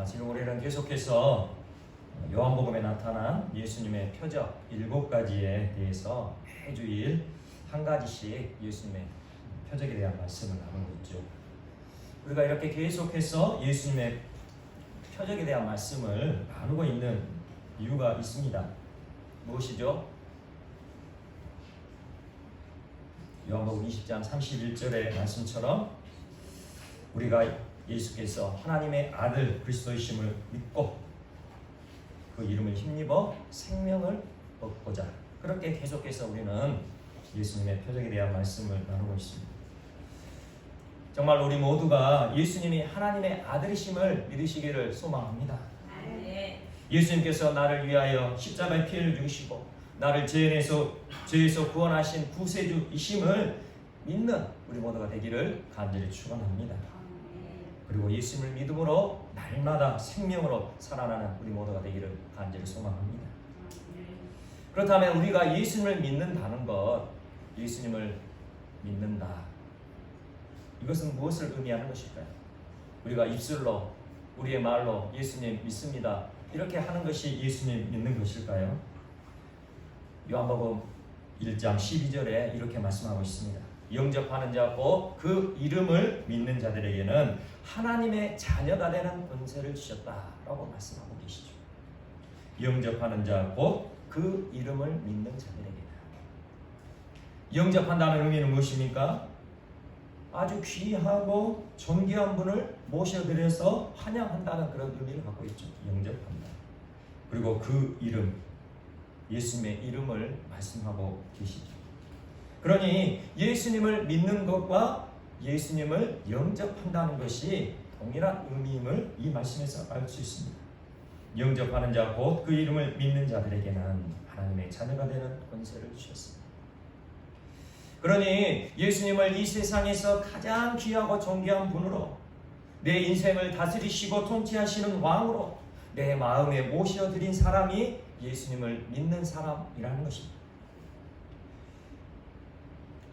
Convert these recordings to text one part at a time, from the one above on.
지금 우리는 계속해서 요한복음에 나타난 예수님의 표적 7가지에 대해서 매주일 한 가지씩 예수님의 표적에 대한 말씀을 나누고 있죠. 우리가 이렇게 계속해서 예수님의 표적에 대한 말씀을 나누고 있는 이유가 있습니다. 무엇이죠? 요한복음 20장 31절의 말씀처럼 우리가 예수께서 하나님의 아들 그리스도이심을 믿고 그 이름을 힘입어 생명을 얻고자 그렇게 계속해서 우리는 예수님의 표적에 대한 말씀을 나누고 있습니다. 정말 우리 모두가 예수님이 하나님의 아들이심을 믿으시기를 소망합니다. 예수님께서 나를 위하여 십자가에 피를 주시고 나를 죄에서 구원하신 구세주이심을 믿는 우리 모두가 되기를 간절히 축원합니다. 그리고 예수님을 믿음으로 날마다 생명으로 살아나는 우리 모두가 되기를 간절히 소망합니다. 그렇다면 우리가 예수님을 믿는다는 것, 예수님을 믿는다, 이것은 무엇을 의미하는 것일까요? 우리가 입술로 우리의 말로 예수님 믿습니다 이렇게 하는 것이 예수님 믿는 것일까요? 요한복음 1장 12절에 이렇게 말씀하고 있습니다. 영접하는 자 곧 그 이름을 믿는 자들에게는 하나님의 자녀가 되는 권세를 주셨다라고 말씀하고 계시죠. 영접하는 자 곧 그 이름을 믿는 자들에게는. 영접한다는 의미는 무엇입니까? 아주 귀하고 존귀한 분을 모셔드려서 환영한다는 그런 의미를 갖고 있죠. 영접한다. 그리고 그 이름, 예수님의 이름을 말씀하고 계시죠. 그러니 예수님을 믿는 것과 예수님을 영접한다는 것이 동일한 의미임을 이 말씀에서 알 수 있습니다. 영접하는 자 곧 그 이름을 믿는 자들에게는 하나님의 자녀가 되는 권세를 주셨습니다. 그러니 예수님을 이 세상에서 가장 귀하고 존귀한 분으로 내 인생을 다스리시고 통치하시는 왕으로 내 마음에 모셔드린 사람이 예수님을 믿는 사람이라는 것입니다.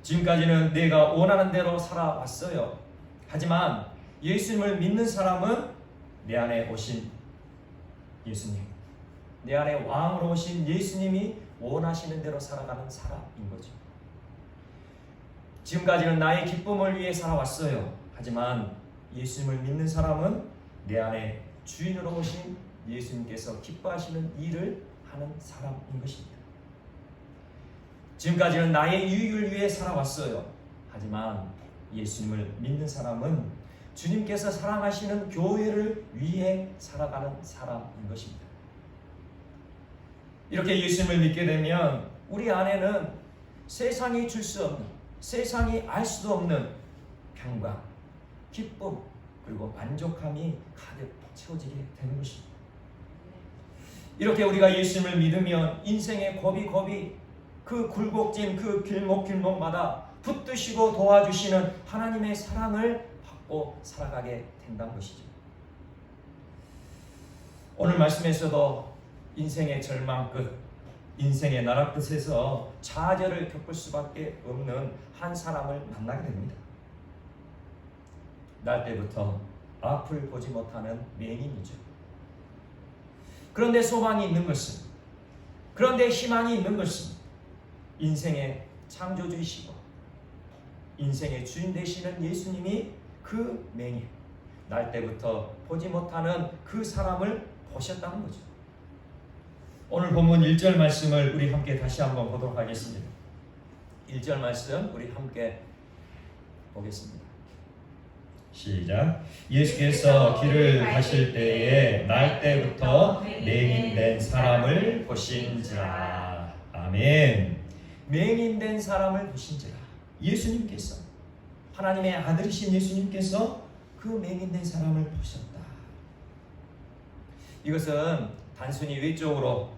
지금까지는 내가 원하는 대로 살아왔어요. 하지만 예수님을 믿는 사람은 내 안에 오신 예수님, 내 안에 왕으로 오신 예수님이 원하시는 대로 살아가는 사람인 거죠. 지금까지는 나의 기쁨을 위해 살아왔어요. 하지만 예수님을 믿는 사람은 내 안에 주인으로 오신 예수님께서 기뻐하시는 일을 하는 사람인 것입니다. 지금까지는 나의 유익을 위해 살아왔어요. 하지만 예수님을 믿는 사람은 주님께서 사랑하시는 교회를 위해 살아가는 사람인 것입니다. 이렇게 예수님을 믿게 되면 우리 안에는 세상이 줄 수 없는, 세상이 알 수도 없는 평강, 기쁨, 그리고 만족함이 가득 채워지게 되는 것입니다. 이렇게 우리가 예수님을 믿으면 인생의 고비고비 그 굴곡진 그 길목길목마다 붙드시고 도와주시는 하나님의 사랑을 받고 살아가게 된다는 것이죠. 오늘 말씀에서도 인생의 절망 끝, 인생의 나락 끝에서 좌절을 겪을 수밖에 없는 한 사람을 만나게 됩니다. 날 때부터 앞을 보지 못하는 맹인이죠. 그런데 소망이 있는 것은, 그런데 희망이 있는 것은 인생의 창조주이시고 인생의 주인 되시는 예수님이 그 맹인, 날 때부터 보지 못하는 그 사람을 보셨다는 거죠. 오늘 본문 1절 말씀을 우리 함께 다시 한번 보도록 하겠습니다. 1절 말씀 우리 함께 보겠습니다. 시작. 예수께서 길을 가실 때에 날 때부터 맹인된 사람을 보신지라. 아멘. 맹인된 사람을 보신지라. 예수님께서, 하나님의 아들이신 예수님께서 그 맹인된 사람을 보셨다. 이것은 단순히 외적으로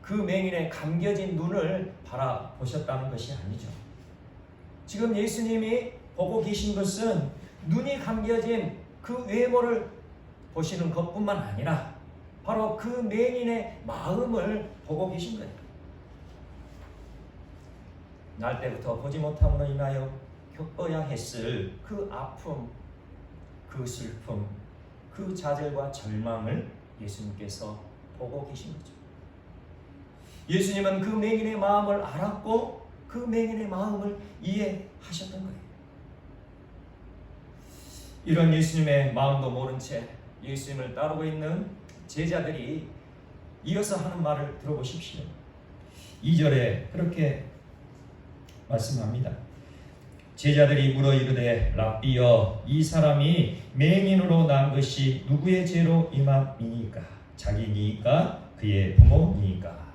그 맹인의 감겨진 눈을 바라보셨다는 것이 아니죠. 지금 예수님이 보고 계신 것은 눈이 감겨진 그 외모를 보시는 것뿐만 아니라 바로 그 맹인의 마음을 보고 계신 거예요. 날 때부터 보지 못함으로 인하여 겪어야 했을 그 아픔, 그 슬픔, 그 좌절과 절망을 예수님께서 보고 계신 거죠. 예수님은 그 맹인의 마음을 알았고 그 맹인의 마음을 이해하셨던 거예요. 이런 예수님의 마음도 모른 채 예수님을 따르고 있는 제자들이 이어서 하는 말을 들어보십시오. 2절에 그렇게 말씀합니다. 제자들이 물어 이르되 랍비여, 이 사람이 맹인으로 난 것이 누구의 죄로 임함이니까? 자기니까 그의 부모니까?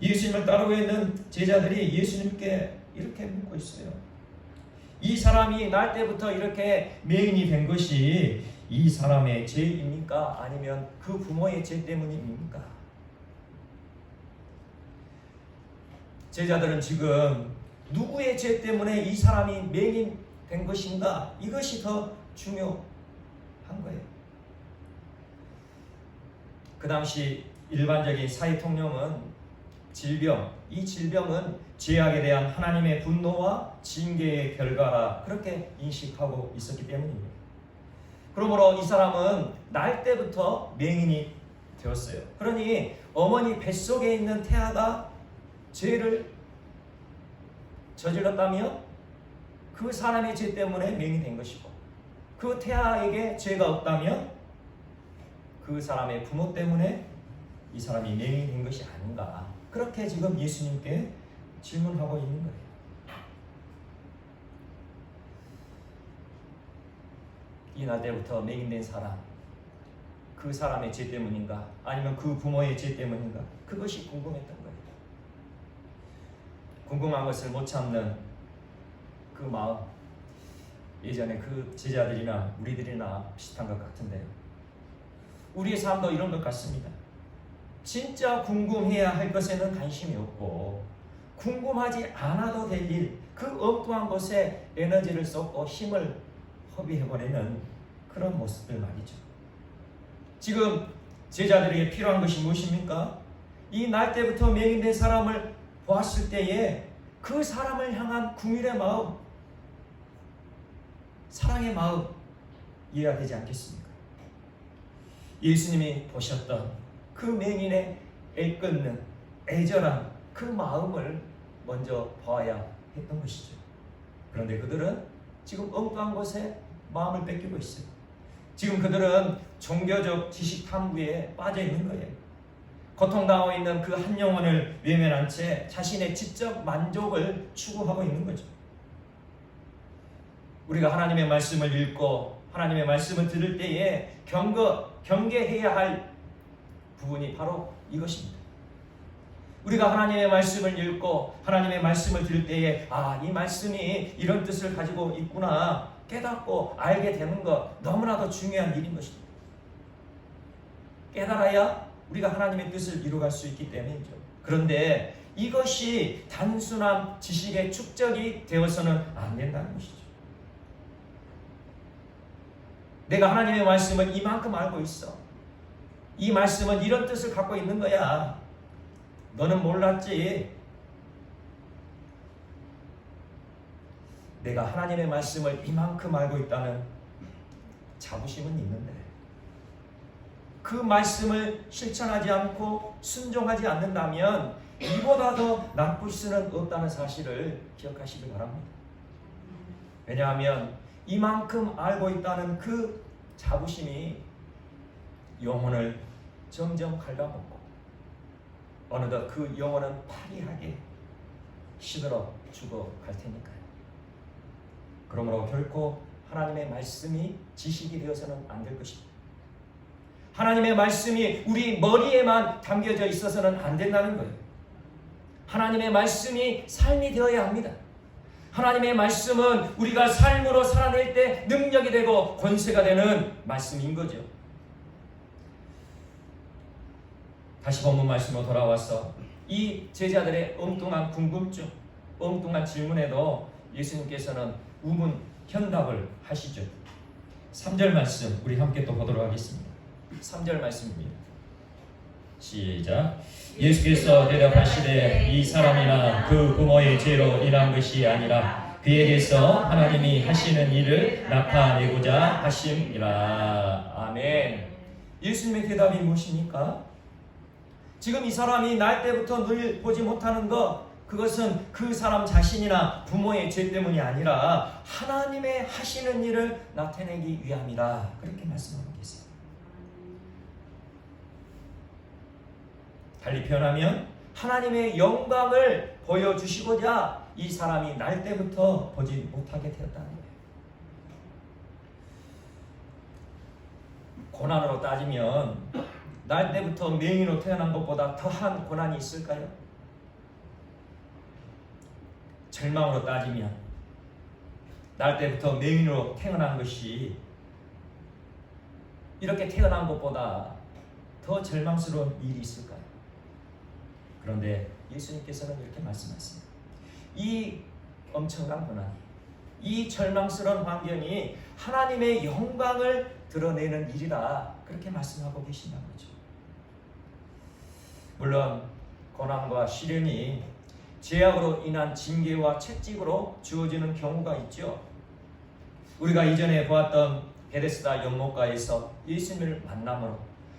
예수님을 따르고 있는 제자들이 예수님께 이렇게 묻고 있어요. 이 사람이 날 때부터 이렇게 맹인이 된 것이 이 사람의 죄입니까? 아니면 그 부모의 죄 때문입니까? 제자들은 지금 누구의 죄 때문에 이 사람이 맹인 된 것인가? 이것이 더 중요한 거예요. 그 당시 일반적인 사회 통념은 질병, 이 질병은 죄악에 대한 하나님의 분노와 징계의 결과라 그렇게 인식하고 있었기 때문입니다. 그러므로 이 사람은 날 때부터 맹인이 되었어요. 그러니 어머니 뱃속에 있는 태아가 죄를 저질렀다면 그 사람의 죄 때문에 맹인이 된 것이고, 그 태아에게 죄가 없다면 그 사람의 부모 때문에 이 사람이 맹인이 된 것이 아닌가, 그렇게 지금 예수님께 질문하고 있는 거예요. 이날 때부터 맹인된 사람, 그 사람의 죄 때문인가 아니면 그 부모의 죄 때문인가, 그것이 궁금했던 거예요. 궁금한 것을 못 참는 그 마음, 예전에 그 제자들이나 우리들이나 비슷한 것 같은데요. 우리의 삶도 이런 것 같습니다. 진짜 궁금해야 할 것에는 관심이 없고, 궁금하지 않아도 될 일, 그 엉뚱한 것에 에너지를 쏟고 힘을 허비해버리는 그런 모습들 말이죠. 지금 제자들에게 필요한 것이 무엇입니까? 이 날 때부터 맹인된 사람을 보았을 때에 그 사람을 향한 긍휼의 마음, 사랑의 마음 이해가 되지 않겠습니까? 예수님이 보셨던 그 맹인의 애끓는 애절한 그 마음을 먼저 봐야 했던 것이죠. 그런데 그들은 지금 엉뚱한 것에 마음을 뺏기고 있어요. 지금 그들은 종교적 지식 탐구에 빠져 있는 거예요. 고통당하고 있는 그 한 영혼을 외면한 채 자신의 지적 만족을 추구하고 있는 거죠. 우리가 하나님의 말씀을 읽고 하나님의 말씀을 들을 때에 경계해야 할 부분이 바로 이것입니다. 우리가 하나님의 말씀을 읽고 하나님의 말씀을 들을 때에 이 말씀이 이런 뜻을 가지고 있구나 깨닫고 알게 되는 것, 너무나도 중요한 일인 것입니다. 깨달아야 우리가 하나님의 뜻을 이루어갈 수 있기 때문이죠. 그런데 이것이 단순한 지식의 축적이 되어서는 안 된다는 것이죠. 내가 하나님의 말씀을 이만큼 알고 있어. 이 말씀은 이런 뜻을 갖고 있는 거야. 너는 몰랐지. 내가 하나님의 말씀을 이만큼 알고 있다는 자부심은 있는데 그 말씀을 실천하지 않고 순종하지 않는다면 이보다 더 나쁠 수는 없다는 사실을 기억하시기 바랍니다. 왜냐하면 이만큼 알고 있다는 그 자부심이 영혼을 점점 갉아먹고 어느덧 그 영혼은 파리하게 시들어 죽어갈 테니까요. 그러므로 결코 하나님의 말씀이 지식이 되어서는 안 될 것입니다. 하나님의 말씀이 우리 머리에만 담겨져 있어서는 안 된다는 거예요. 하나님의 말씀이 삶이 되어야 합니다. 하나님의 말씀은 우리가 삶으로 살아낼 때 능력이 되고 권세가 되는 말씀인 거죠. 다시 본문 말씀으로 돌아와서 이 제자들의 엉뚱한 궁금증, 엉뚱한 질문에도 예수님께서는 우문 현답을 하시죠. 3절 말씀 우리 함께 또 보도록 하겠습니다. 3절 말씀입니다. 시작. 예수께서 대답하시되 이 사람이나 그 부모의 죄로 인한 것이 아니라 그에게서 하나님이 하시는 일을 나타내고자 하심이라. 아멘. 예수님의 대답이 무엇입니까? 지금 이 사람이 날 때부터 늘 보지 못하는 것, 그것은 그 사람 자신이나 부모의 죄 때문이 아니라 하나님의 하시는 일을 나타내기 위함이다. 그렇게 말씀하고 계세요. 달리 표현하면 하나님의 영광을 보여주시고자 이 사람이 날 때부터 보지 못하게 되었다는 거예요. 고난으로 따지면 날 때부터 맹인으로 태어난 것보다 더한 고난이 있을까요? 절망으로 따지면 날 때부터 맹인으로 태어난 것이 이렇게 태어난 것보다 더 절망스러운 일이 있을까요? 그런데 예수님께서는 이렇게 말씀하십니다. 이 엄청난 고난, 이 절망스러운 환경이 하나님의 영광을 드러내는 일이라 그렇게 말씀하고 계신다는 거죠. 물론 고난과 시련이 죄악으로 인한 징계와 채찍으로 주어지는 경우가 있죠. 우리가 이전에 보았던 베데스다 연못가에서 예수님을 만남으로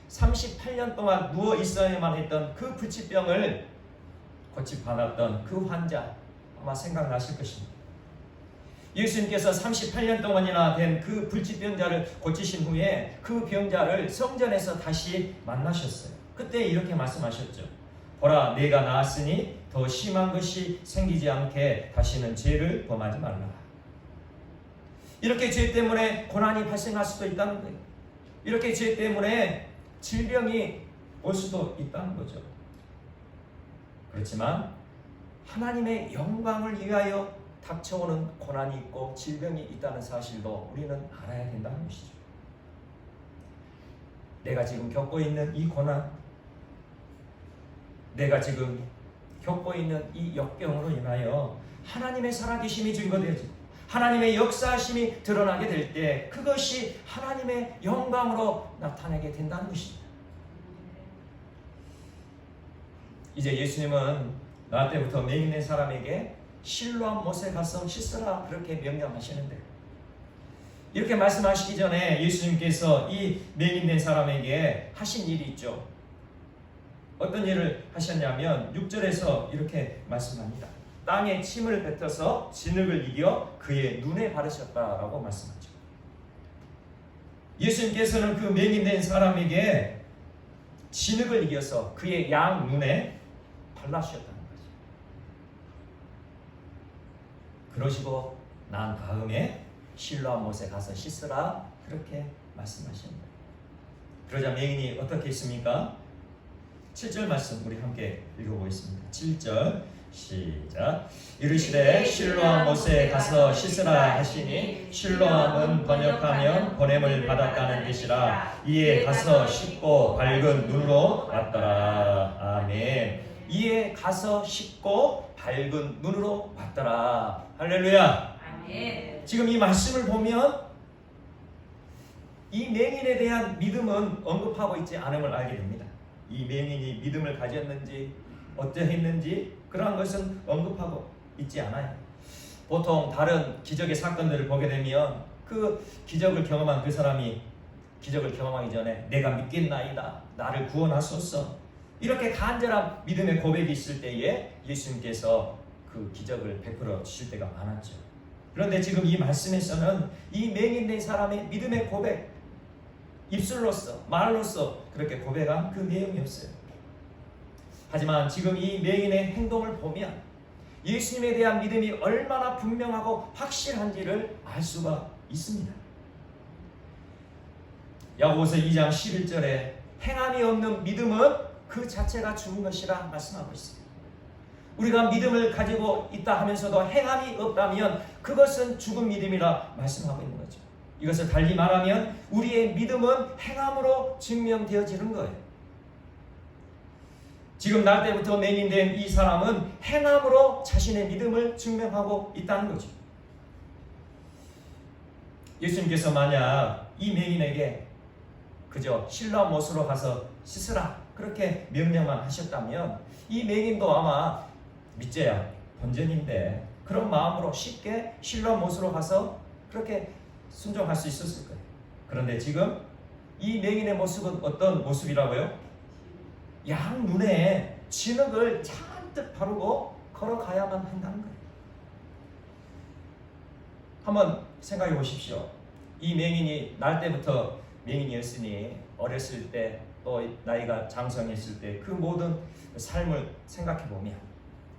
38년 동안 누워 있어야만 했던 그 불치병을 고침받았던 그 환자, 아마 생각나실 것입니다. 예수님께서 38년 동안이나 된 그 불치병자를 고치신 후에 그 병자를 성전에서 다시 만나셨어요. 그때 이렇게 말씀하셨죠. 보라, 내가 나았으니 더 심한 것이 생기지 않게 다시는 죄를 범하지 말라. 이렇게 죄 때문에 고난이 발생할 수도 있다는 거예요. 이렇게 죄 때문에 질병이 올 수도 있다는 거죠. 그렇지만 하나님의 영광을 위하여 닥쳐오는 고난이 있고 질병이 있다는 사실도 우리는 알아야 된다는 것이죠. 내가 지금 겪고 있는 이 고난, 내가 지금 겪고 있는 이 역경으로 인하여 하나님의 살아계심이 증거되어지고 하나님의 역사하심이 드러나게 될 때 그것이 하나님의 영광으로 나타나게 된다는 것입니다. 이제 예수님은 나 때부터 맹인된 사람에게 실로암 못에 가서 씻으라 그렇게 명령하시는데, 이렇게 말씀하시기 전에 예수님께서 이 맹인된 사람에게 하신 일이 있죠. 어떤 일을 하셨냐면 6절에서 이렇게 말씀합니다. 땅에 침을 뱉어서 진흙을 이겨 그의 눈에 바르셨다라고 말씀하죠. 예수님께서는 그 맹인된 사람에게 진흙을 이겨서 그의 양 눈에 발라주셨다는 거죠. 그러시고 난 다음에 실로암 못에 가서 씻으라 그렇게 말씀하십니다. 그러자 맹인이 어떻게 했습니까? 7절 말씀 우리 함께 읽어보겠습니다. 7절 시작. 이르시되 실로암 못에 가서 씻으라 하시니, 실로암은 번역하면 보냄을 받았다는 뜻이라. 이에 가서 씻고 밝은 눈으로 왔더라. 아멘. 이에 가서 씻고 밝은 눈으로 왔더라. 할렐루야. 아멘. 지금 이 말씀을 보면 이 맹인에 대한 믿음은 언급하고 있지 않음을 알게 됩니다. 이 맹인이 믿음을 가졌는지 어떠했는지 그러한 것은 언급하고 있지 않아요. 보통 다른 기적의 사건들을 보게 되면 그 기적을 경험한 그 사람이 기적을 경험하기 전에 내가 믿겠나이다, 나를 구원하소서, 이렇게 간절한 믿음의 고백이 있을 때에 예수님께서 그 기적을 베풀어 주실 때가 많았죠. 그런데 지금 이 말씀에서는 이 맹인된 사람의 믿음의 고백, 입술로서 말로서 그렇게 고백한 그 내용이었어요. 하지만 지금 이 맹인의 행동을 보면 예수님에 대한 믿음이 얼마나 분명하고 확실한지를 알 수가 있습니다. 야고보서 2장 11절에 행함이 없는 믿음은 그 자체가 죽은 것이라 말씀하고 있습니다. 우리가 믿음을 가지고 있다 하면서도 행함이 없다면 그것은 죽은 믿음이라 말씀하고 있는 거죠. 이것을 달리 말하면 우리의 믿음은 행함으로 증명되어지는 거예요. 지금 날 때부터 맹인된 이 사람은 행함으로 자신의 믿음을 증명하고 있다는 거죠. 예수님께서 만약 이 맹인에게 그저 실로암 못으로 가서 씻으라 그렇게 명령만 하셨다면 이 맹인도 아마 믿져야 본전인데 그런 마음으로 쉽게 실로 못으로 가서 그렇게 순종할 수 있었을 거예요. 그런데 지금 이 맹인의 모습은 어떤 모습이라고요? 양 눈에 진흙을 잔뜩 바르고 걸어가야만 한다는 거예요. 한번 생각해 보십시오. 이 맹인이 날 때부터 맹인이었으니 어렸을 때 또 나이가 장성했을 때 그 모든 삶을 생각해 보면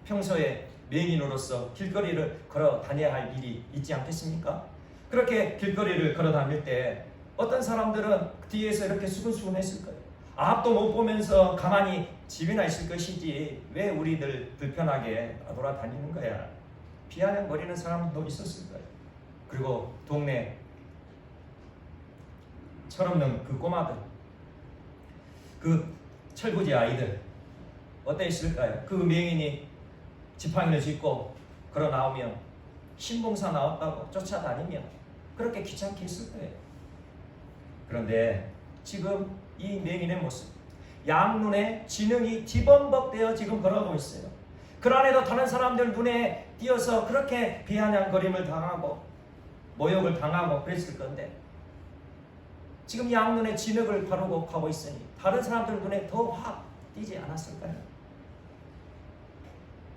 평소에 맹인으로서 길거리를 걸어 다녀야 할 일이 있지 않겠습니까? 그렇게 길거리를 걸어 다닐 때 어떤 사람들은 뒤에서 이렇게 수근수근했을 거예요. 앞도 못 보면서 가만히 집이나 있을 것이지 왜 우리들 불편하게 돌아다니는 거야. 비아냥거리는 사람도 있었을 거예요. 그리고 동네 철없는 그 꼬마들, 그 철부지 아이들 어땠을까요? 그 맹인이 지팡이를 짚고 걸어 나오면 신봉사 나왔다고 쫓아다니며 그렇게 귀찮게 했을 거예요. 그런데 지금 이 맹인의 모습, 양눈에 진흙이 뒤범벅되어 지금 걸어가고 있어요. 그 안에도 다른 사람들 눈에 띄어서 그렇게 비아냥거림을 당하고 모욕을 당하고 그랬을 건데 지금 양눈에 진흙을 바르고 가고 있으니 다른 사람들 눈에 더 확 띄지 않았을까요?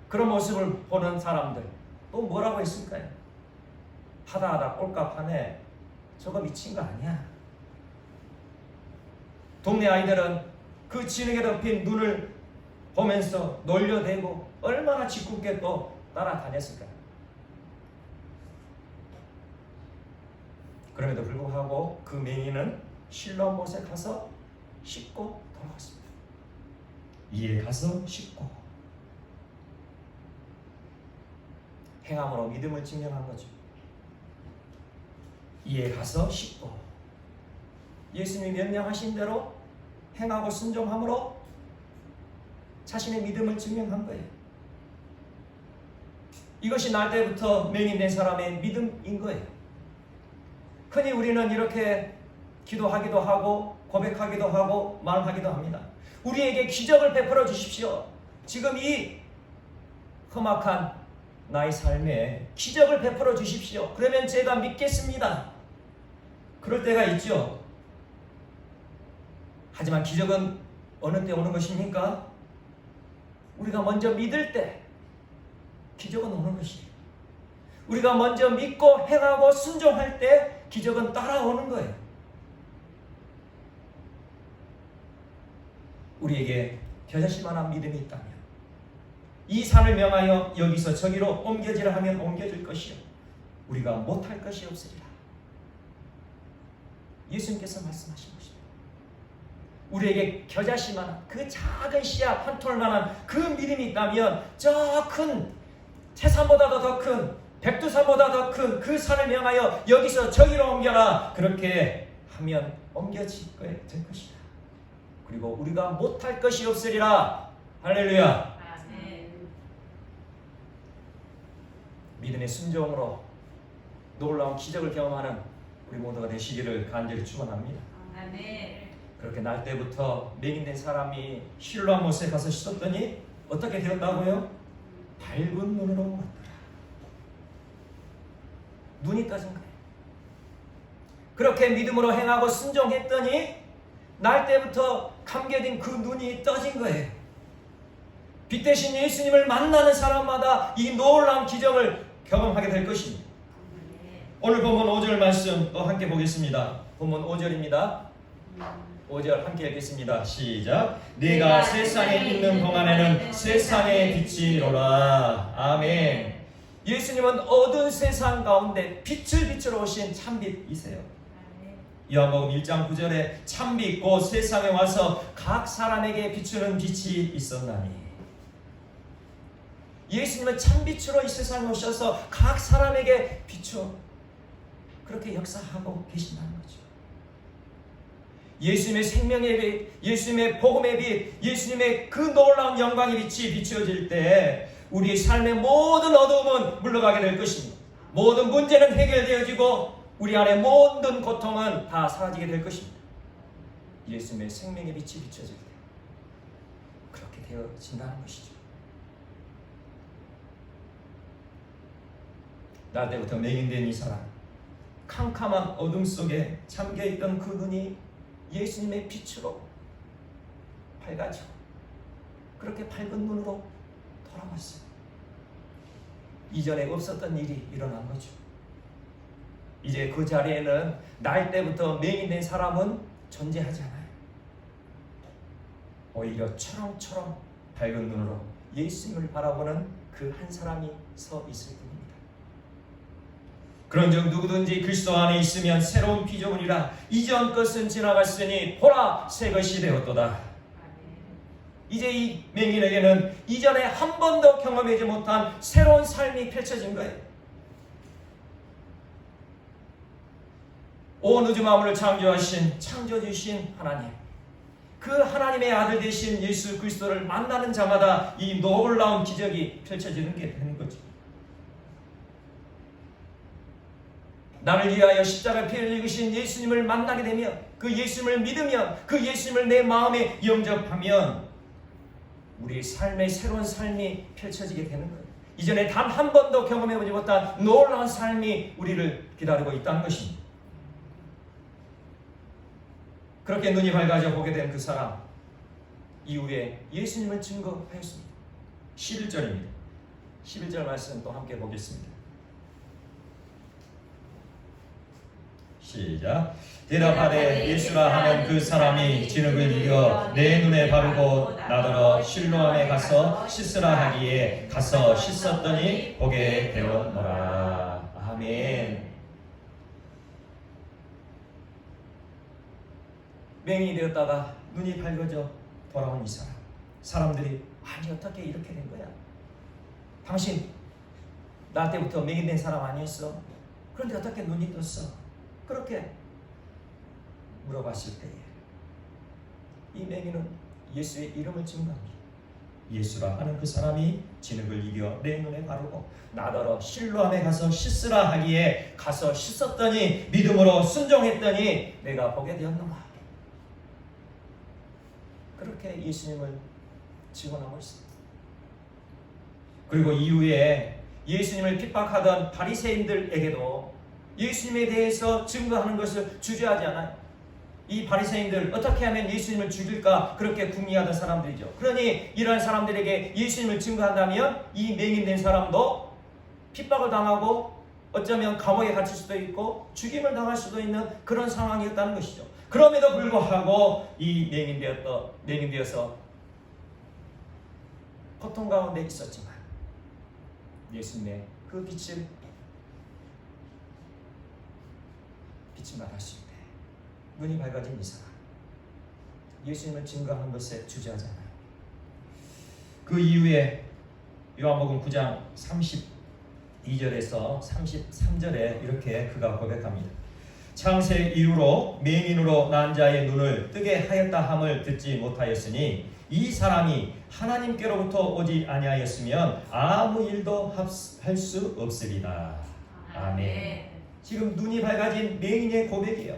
그런 모습을 보는 사람들 또 뭐라고 했을까요? 하다하다 꼴값하네. 저거 미친 거 아니야. 동네 아이들은 그 진흙에 덮인 눈을 보면서 놀려대고 얼마나 짓궂게 또 따라다녔을까요? 그럼에도 불구하고 그 맹인은 실로 못에 가서 씻고 돌아왔습니다. 이에 가서 씻고 행함으로 믿음을 증명한 거죠. 이에 가서 씻고 예수님이 명령하신 대로 행하고 순종함으로 자신의 믿음을 증명한 거예요. 이것이 날 때부터 맹인된 사람의 믿음인 거예요. 흔히 우리는 이렇게 기도하기도 하고 고백하기도 하고 말하기도 합니다. 우리에게 기적을 베풀어 주십시오. 지금 이 험악한 나의 삶에 기적을 베풀어 주십시오. 그러면 제가 믿겠습니다. 그럴 때가 있죠. 하지만 기적은 어느 때 오는 것입니까? 우리가 먼저 믿을 때 기적은 오는 것이에요. 우리가 먼저 믿고 행하고 순종할 때 기적은 따라오는 거예요. 우리에게 겨자씨 만한 믿음이 있다면 이 산을 명하여 여기서 저기로 옮겨지라 하면 옮겨질 것이요 우리가 못할 것이 없으리라. 예수님께서 말씀하신 것입니다. 우리에게 겨자씨만한 그 작은 씨앗 한 톨만한 그 믿음이 있다면 저 큰 태산보다도 더 큰 백두산보다 더 큰 그 산을 명하여 여기서 저기로 옮겨라. 그렇게 하면 옮겨질 것이다. 그리고 우리가 못할 것이 없으리라. 할렐루야. 믿음의 순종으로 놀라운 기적을 경험하는 우리 모두가 되시기를 간절히 축원합니다. 그렇게 날 때부터 맹인된 사람이 실로암 못에 가서 씻었더니 어떻게 되었다고요? 밝은 눈으로 왔더라. 눈이 떠진 거예요. 그렇게 믿음으로 행하고 순종했더니 날 때부터 감겨진 그 눈이 떠진 거예요. 빛 대신 예수님을 만나는 사람마다 이 놀라운 기적을 경험하게 될 것입니다. 오늘 본문 5절 말씀 또 함께 보겠습니다. 본문 5절입니다. 5절 함께 읽겠습니다. 시작. 네가 세상에 있는 동안에는 세상의 빛이로라. 아멘. 예수님은 어두운 세상 가운데 빛을 비추러 오신 참빛이세요. 요한복음 1장 9절에 참빛 곧 세상에 와서 각 사람에게 비추는 빛이 있었나니. 예수님은 참빛으로 이 세상에 오셔서 각 사람에게 비추어 그렇게 역사하고 계신다는 거죠. 예수님의 생명의 빛, 예수님의 복음의 빛, 예수님의 그 놀라운 영광의 빛이 비추어질 때 우리의 삶의 모든 어두움은 물러가게 될 것입니다. 모든 문제는 해결되어지고 우리 안에 모든 고통은 다 사라지게 될 것입니다. 예수님의 생명의 빛이 비춰질 때 그렇게 되어진다는 것이죠. 날 때부터 맹인된 이 사람, 캄캄한 어둠 속에 잠겨있던 그 눈이 예수님의 빛으로 밝아지고 그렇게 밝은 눈으로 돌아왔어요. 이전에 없었던 일이 일어난 거죠. 이제 그 자리에는 날 때부터 맹인된 사람은 존재하지 않아요. 오히려 초롱초롱 밝은 눈으로 예수님을 바라보는 그 한 사람이 서 있을 뿐입니다. 그런즉 누구든지 그리스도 안에 있으면 새로운 피조물이라 이전 것은 지나갔으니 보라 새 것이 되었도다. 이제 이 맹인에게는 이전에 한 번도 경험하지 못한 새로운 삶이 펼쳐진 거예요. 온 우주 만물을 창조하신 창조주신 하나님, 그 하나님의 아들 되신 예수 그리스도를 만나는 자마다 이 놀라운 기적이 펼쳐지는 게 되는 거죠. 나를 위하여 십자가 피를 흘리신 예수님을 만나게 되면, 그 예수님을 믿으면, 그 예수님을 내 마음에 영접하면 우리 삶의 새로운 삶이 펼쳐지게 되는 거예요. 이전에 단 한 번도 경험해보지 못한 놀라운 삶이 우리를 기다리고 있다는 것입니다. 그렇게 눈이 밝아져 보게 된 그 사람, 이후에 예수님을 증거하였습니다. 11절입니다. 11절 말씀 또 함께 보겠습니다. 시작. 대답하되 예수라 하는 그 사람이 진흙을 이겨 내 눈에 바르고 나더러 실로암에 가서 씻으라 하기에 가서 씻었더니 보게 되었노라. 아멘. 맹인이 되었다가 눈이 밝아져 돌아온 이 사람, 사람들이 아니 어떻게 이렇게 된 거야? 당신 나 때부터 맹인된 사람 아니었어? 그런데 어떻게 눈이 떴어? 그렇게 물어봤을 때에 이 맹인은 예수의 이름을 증거합니다. 예수라 하는 그 사람이 진흙을 이겨 내 눈에 바르고 나더러 실로암에 가서 씻으라 하기에 가서 씻었더니 믿음으로 순종했더니 내가 보게 되었노라. 그렇게 예수님을 증언하고 있습니다. 그리고 이후에 예수님을 핍박하던 바리새인들에게도 예수님에 대해서 증거하는 것을 주저하지 않아요. 이 바리새인들 어떻게 하면 예수님을 죽일까 그렇게 궁리하던 사람들이죠. 그러니 이러한 사람들에게 예수님을 증거한다면 이 맹인된 사람도 핍박을 당하고 어쩌면 감옥에 갇힐 수도 있고 죽임을 당할 수도 있는 그런 상황이었다는 것이죠. 그럼에도 불구하고 이 맹인되어서 고통 가운데 있었지만 예수님의 그 빛을 받았을 때 눈이 밝아진 이 사람, 예수님을 증거하는 것에 주저하지 않아요. 그 이후에 요한복음 9장 32절에서 33절에 이렇게 그가 고백합니다. 창세 이후로 맹인으로 난 자의 눈을 뜨게 하였다 함을 듣지 못하였으니 이 사람이 하나님께로부터 오지 아니하였으면 아무 일도 할 수 없으리라. 아멘. 지금 눈이 밝아진 맹인의 고백이에요.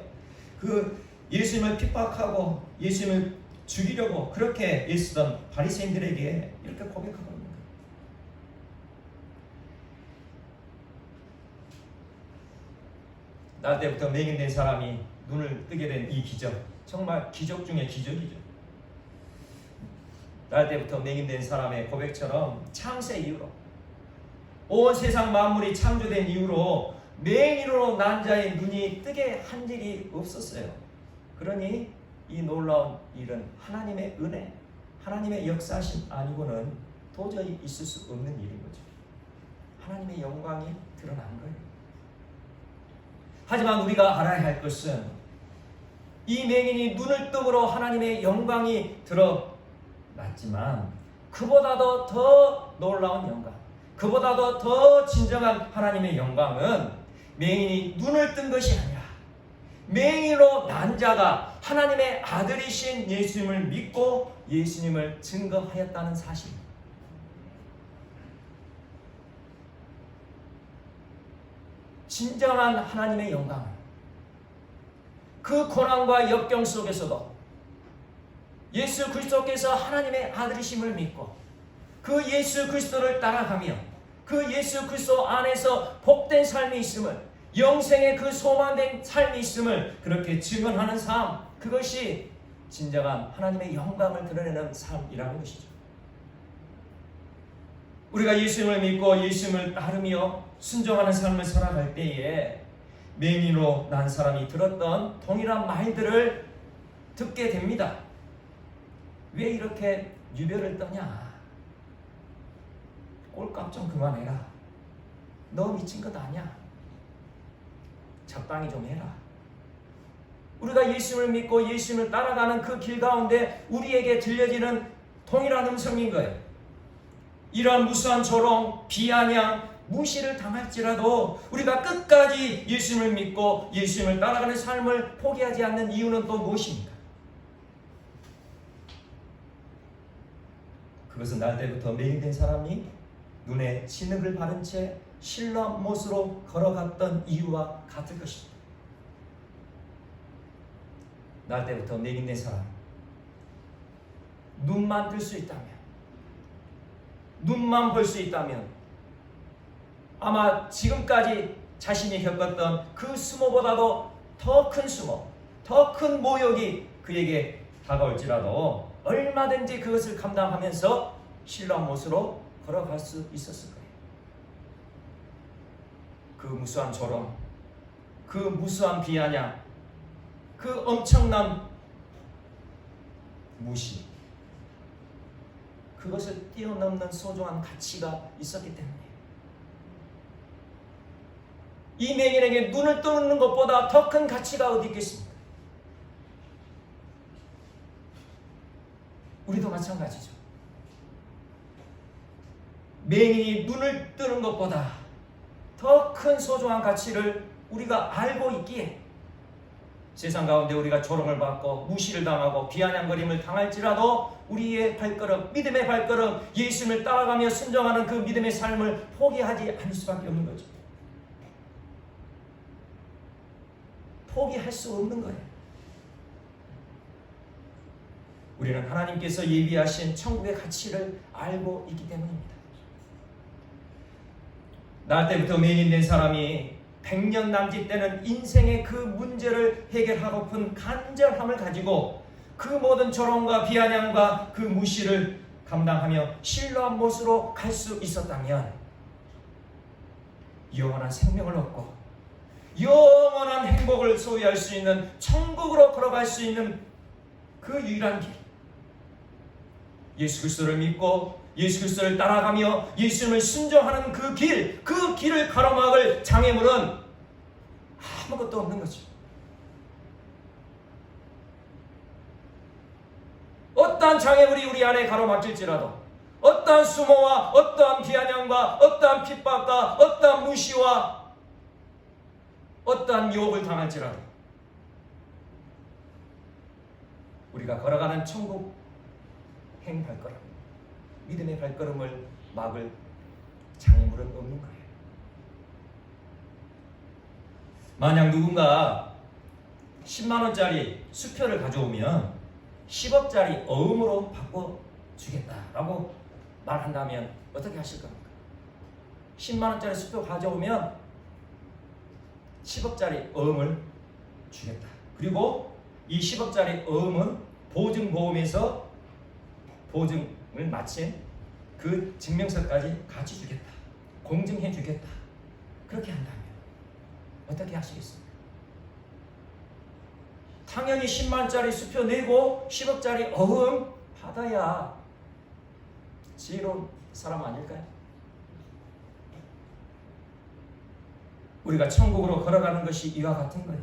그 예수님을 핍박하고 예수님을 죽이려고 그렇게 애쓰던 바리새인들에게 이렇게 고백하고 있는 거예요. 날 때부터 맹인된 사람이 눈을 뜨게 된 이 기적, 정말 기적 중에 기적이죠. 날 때부터 맹인된 사람의 고백처럼 창세 이후로 온 세상 만물이 창조된 이후로 맹인으로 난 자의 눈이 뜨게 한 일이 없었어요. 그러니 이 놀라운 일은 하나님의 은혜, 하나님의 역사심 아니고는 도저히 있을 수 없는 일인 거죠. 하나님의 영광이 드러난 거예요. 하지만 우리가 알아야 할 것은 이 맹인이 눈을 뜸으로 하나님의 영광이 드러났지만 그보다도 더 놀라운 영광, 그보다도 더 진정한 하나님의 영광은 맹인이 눈을 뜬 것이 아니라 맹인으로 난 자가 하나님의 아들이신 예수님을 믿고 예수님을 증거하였다는 사실입니다. 진정한 하나님의 영광은 그 고난과 역경 속에서도 예수 그리스도께서 하나님의 아들이심을 믿고 그 예수 그리스도를 따라가며 그 예수 그리스도 안에서 복된 삶이 있음을, 영생의 그 소망된 삶이 있음을 그렇게 증언하는 삶, 그것이 진정한 하나님의 영광을 드러내는 삶이라는 것이죠. 우리가 예수님을 믿고 예수님을 따르며 순종하는 삶을 살아갈 때에 맹인으로 난 사람이 들었던 동일한 말들을 듣게 됩니다. 왜 이렇게 유별을 떠냐? 꼴값 좀 그만해라. 너 미친 것 아니야. 적당히 좀 해라. 우리가 예수님을 믿고 예수님을 따라가는 그 길 가운데 우리에게 들려지는 동일한 음성인 거예요. 이러한 무수한 조롱, 비아냥, 무시를 당할지라도 우리가 끝까지 예수님을 믿고 예수님을 따라가는 삶을 포기하지 않는 이유는 또 무엇입니까? 그것은 날 때부터 맹인된 사람이 눈에 진흙을 바른 채 신라 못으로 걸어갔던 이유와 같을 것입니다. 날 때부터 맹인된 사람, 눈만 뜰 수 있다면, 눈만 볼 수 있다면 아마 지금까지 자신이 겪었던 그 수모보다도 더 큰 수모, 더 큰 모욕이 그에게 다가올지라도 얼마든지 그것을 감당하면서 신라한 못으로 걸어갈 수 있었을 거예요. 그 무수한 조롱, 그 무수한 비아냥, 그 엄청난 무시, 그것을 뛰어넘는 소중한 가치가 있었기 때문에 이 맹인에게 눈을 뜨는 것보다 더 큰 가치가 어디 있겠습니까? 우리도 마찬가지죠. 맹인이 눈을 뜨는 것보다 더 큰 소중한 가치를 우리가 알고 있기에 세상 가운데 우리가 조롱을 받고 무시를 당하고 비아냥거림을 당할지라도 우리의 발걸음, 믿음의 발걸음, 예수님을 따라가며 순종하는 그 믿음의 삶을 포기하지 않을 수밖에 없는 거죠. 포기할 수 없는 거예요. 우리는 하나님께서 예비하신 천국의 가치를 알고 있기 때문입니다. 날 때부터 맹인된 사람이 100년 남짓 되는 인생의 그 문제를 해결하고픈 간절함을 가지고 그 모든 조롱과 비아냥과 그 무시를 감당하며 신뢰한 못으로 갈 수 있었다면 영원한 생명을 얻고 영원한 행복을 소유할 수 있는 천국으로 걸어갈 수 있는 그 유일한 길, 예수 그리스도를 믿고 예수 그리스도를 따라가며 예수님을 순종하는 그 길을 가로막을 장애물은 아무것도 없는 거죠. 어떠한 장애물이 우리 안에 가로막힐지라도, 어떠한 수모와 어떠한 비아냥과 어떠한 핍박과 어떠한 무시와 어떠한 유혹을 당할지라도 우리가 걸어가는 천국 행 발걸음, 믿음의 발걸음을 막을 장애물은 없는 거예요. 만약 누군가 10만원짜리 수표를 가져오면 10억짜리 어음으로 바꿔주겠다라고 말한다면 어떻게 하실 겁니까? 10만원짜리 수표 가져오면 10억짜리 어음을 주겠다. 그리고 이 10억짜리 어음은 보증보험에서 보증을 마친 그 증명서까지 같이 주겠다. 공증해 주겠다. 그렇게 한다면 어떻게 하시겠습니까? 당연히 10만원짜리 수표 내고 10억짜리 어음 받아야 지혜로운 사람 아닐까요? 우리가 천국으로 걸어가는 것이 이와 같은 거예요.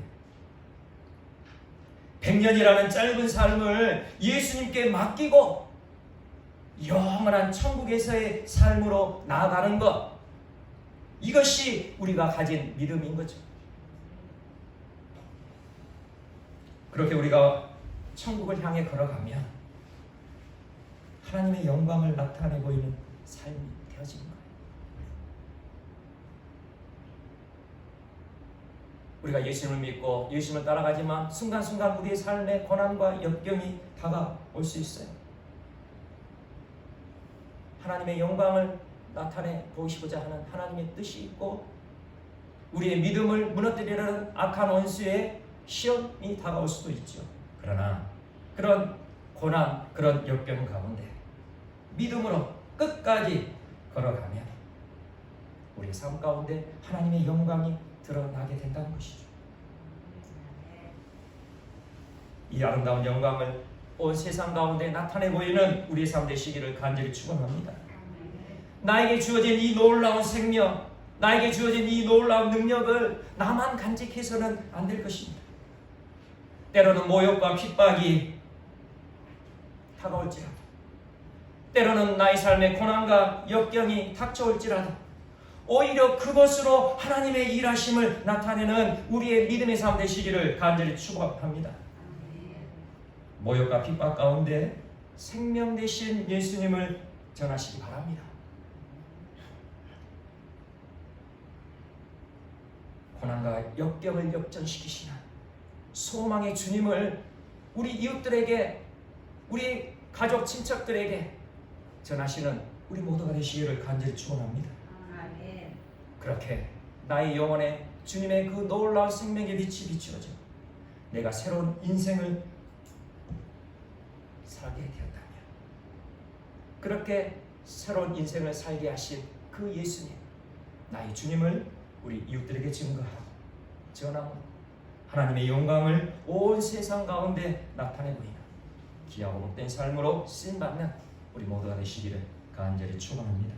100년이라는 짧은 삶을 예수님께 맡기고 영원한 천국에서의 삶으로 나아가는 것, 이것이 우리가 가진 믿음인 거죠. 그렇게 우리가 천국을 향해 걸어가면 하나님의 영광을 나타내고 있는 삶이 되어지는 거예요. 우리가 예수님을 믿고 예수님을 따라가지만 순간순간 우리의 삶에 고난과 역경이 다가올 수 있어요. 하나님의 영광을 나타내 보이시고자 하는 하나님의 뜻이 있고 우리의 믿음을 무너뜨리려는 악한 원수의 시험이 다가올 수도 있죠. 그러나 그런 고난, 그런 역경 가운데 믿음으로 끝까지 걸어가면 우리의 삶 가운데 하나님의 영광이 드러나게 된다는 것이죠. 이 아름다운 영광을 온 세상 가운데 나타내 보이는 우리의 삶 되시기를 간절히 축원합니다. 나에게 주어진 이 놀라운 생명, 나에게 주어진 이 놀라운 능력을 나만 간직해서는 안 될 것입니다. 때로는 모욕과 핍박이 다가올지라도, 때로는 나의 삶에 고난과 역경이 닥쳐올지라도 오히려 그것으로 하나님의 일하심을 나타내는 우리의 믿음의 삶 되시기를 간절히 축원합니다. 모욕과 핍박 가운데 생명 되신 예수님을 전하시기 바랍니다. 고난과 역경을 역전시키시는 소망의 주님을 우리 이웃들에게, 우리 가족 친척들에게 전하시는 우리 모두가 되시기를 간절히 축원합니다. 그렇게 나의 영혼에 주님의 그 놀라운 생명의 빛이 비추어져 내가 새로운 인생을 살게 되었다면, 그렇게 새로운 인생을 살게 하신 그 예수님, 나의 주님을 우리 이웃들에게 증거하고 전하고 하나님의 영광을 온 세상 가운데 나타내 보이는 귀하고 복된 삶으로 쓰임받는 우리 모두가 되시기를 간절히 축원합니다.